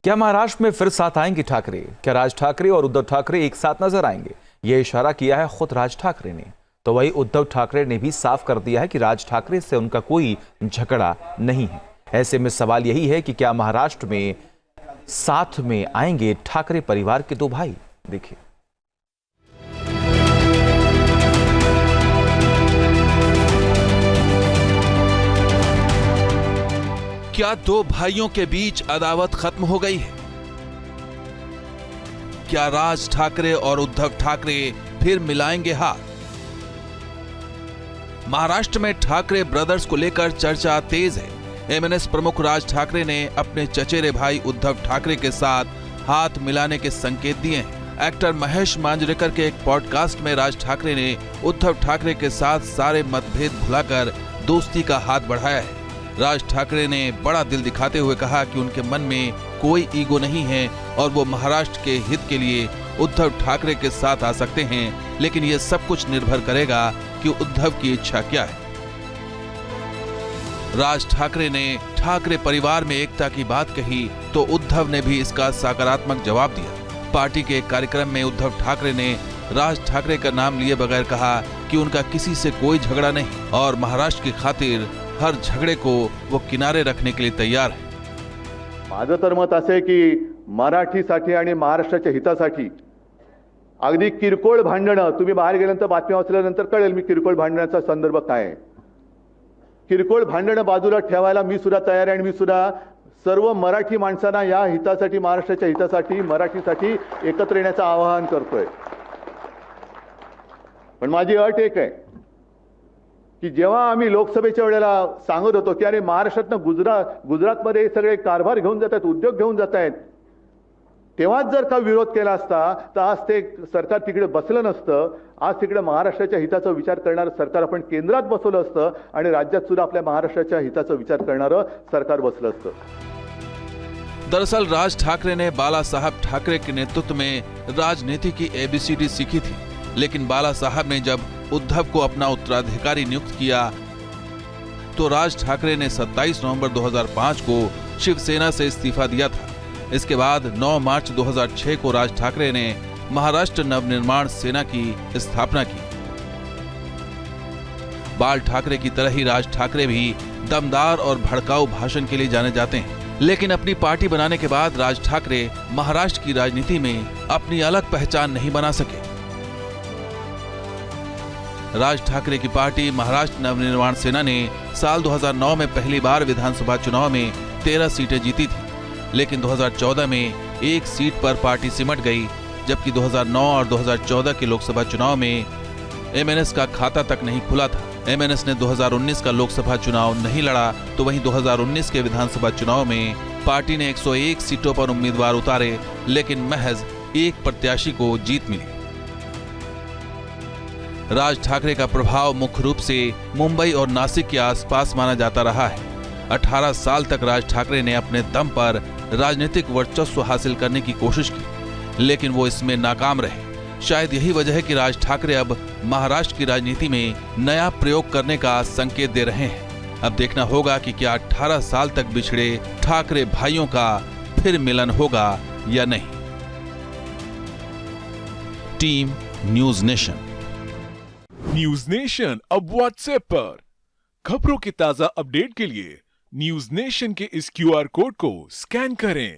क्या महाराष्ट्र में फिर साथ आएंगे ठाकरे? क्या राज ठाकरे और उद्धव ठाकरे एक साथ नजर आएंगे? यह इशारा किया है खुद राज ठाकरे ने। तो वही उद्धव ठाकरे ने भी साफ कर दिया है कि राज ठाकरे से उनका कोई झगड़ा नहीं है। ऐसे में सवाल यही है कि क्या महाराष्ट्र में साथ में आएंगे ठाकरे परिवार के दो भाई? देखिए। क्या दो भाइयों के बीच अदावत खत्म हो गई है? क्या राज ठाकरे और उद्धव ठाकरे फिर मिलाएंगे हाथ? महाराष्ट्र में ठाकरे ब्रदर्स को लेकर चर्चा तेज है। एमएनएस प्रमुख राज ठाकरे ने अपने चचेरे भाई उद्धव ठाकरे के साथ हाथ मिलाने के संकेत दिए हैं। एक्टर महेश मांजरेकर के एक पॉडकास्ट में राज ठाकरे ने उद्धव ठाकरे के साथ सारे मतभेद भुलाकर दोस्ती का हाथ बढ़ाया है। राज ठाकरे ने बड़ा दिल दिखाते हुए कहा कि उनके मन में कोई ईगो नहीं है और वो महाराष्ट्र के हित के लिए उद्धव ठाकरे के साथ आ सकते हैं, लेकिन ये सब कुछ निर्भर करेगा कि उद्धव की इच्छा क्या है। राज ठाकरे ने ठाकरे परिवार में एकता की बात कही तो उद्धव ने भी इसका सकारात्मक जवाब दिया। पार्टी के एक कार्यक्रम में उद्धव ठाकरे ने राज ठाकरे का नाम लिए बगैर कहा कि उनका किसी से कोई झगड़ा नहीं और महाराष्ट्र की खातिर हर झगड़े को वो किनारे रखने के लिए तैयार है। माझं तर मत असे की मराठीसाठी आणि महाराष्ट्राच्या हितासाठी अगदी किरकोळ भांडणं, तुम्ही बाहेर गेल्यानंतर बातम्या वाचल्यानंतर कळेल मी किरकोळ भांडणाचा संदर्भ काय आहे। किरकोळ भांडणं बाजूला ठेवायला मी सुद्धा तयार आहे आणि मी सुद्धा सर्व मराठी माणसांना या हितासाठी, महाराष्ट्राच्या हितासाठी, मराठीसाठी एकत्र येण्याचं आवाहन करतोय। पण माझी अट एक आहे की जेव्हा आम्ही लोकसभेच्या वेळेला सांगत होतो की अरे महाराष्ट्रातनं गुजरातमध्ये सगळे कारभार घेऊन जात आहेत, उद्योग घेऊन जात आहेत, तेव्हाच जर का विरोध केला असता तर आज ते सरकार तिकडे बसलं नसतं। आज तिकडे महाराष्ट्राच्या हिताचा विचार करणारं सरकार आपण केंद्रात बसवलं असतं आणि राज्यात सुद्धा आपल्या महाराष्ट्राच्या हिताचा विचार करणारं सरकार बसलं असतं। दरअसल राज ठाकरे ने बाला साहब ठाकरे के नेतृत्व में राजनीति की एबीसीडी सीखी थी, लेकिन बाला साहब ने जब उद्धव को अपना उत्तराधिकारी नियुक्त किया तो राज ठाकरे ने 27 नवंबर 2005 को शिवसेना से इस्तीफा दिया था। इसके बाद 9 मार्च 2006 को राज ठाकरे ने महाराष्ट्र नवनिर्माण सेना की स्थापना की। बाल ठाकरे की तरह ही राज ठाकरे भी दमदार और भड़काऊ भाषण के लिए जाने जाते हैं, लेकिन अपनी पार्टी बनाने के बाद राज ठाकरे महाराष्ट्र की राजनीति में अपनी अलग पहचान नहीं बना सके। राज ठाकरे की पार्टी महाराष्ट्र नवनिर्माण सेना ने साल 2009 में पहली बार विधानसभा चुनाव में 13 सीटें जीती थी, लेकिन 2014 में एक सीट पर पार्टी सिमट गई, जबकि 2009 और 2014 के लोकसभा चुनाव में एमएनएस का खाता तक नहीं खुला था। एमएनएस ने 2019 का लोकसभा चुनाव नहीं लड़ा, तो वहीं 2019 के विधानसभा चुनाव में पार्टी ने 101 सीटों पर उम्मीदवार उतारे, लेकिन महज एक प्रत्याशी को जीत मिली। राज ठाकरे का प्रभाव मुख्य रूप से मुंबई और नासिक के आसपास माना जाता रहा है। 18 साल तक राज ठाकरे ने अपने दम पर राजनीतिक वर्चस्व हासिल करने की कोशिश की, लेकिन वो इसमें नाकाम रहे। शायद यही वजह है कि राज ठाकरे अब महाराष्ट्र की राजनीति में नया प्रयोग करने का संकेत दे रहे हैं। अब देखना होगा कि क्या 18 साल तक बिछड़े ठाकरे भाइयों का फिर मिलन होगा या नहीं। Team news nation. News nation अब व्हाट्सएप पर खबरों के ताजा अपडेट के लिए न्यूज नेशन के इस क्यूआर कोड को स्कैन करें।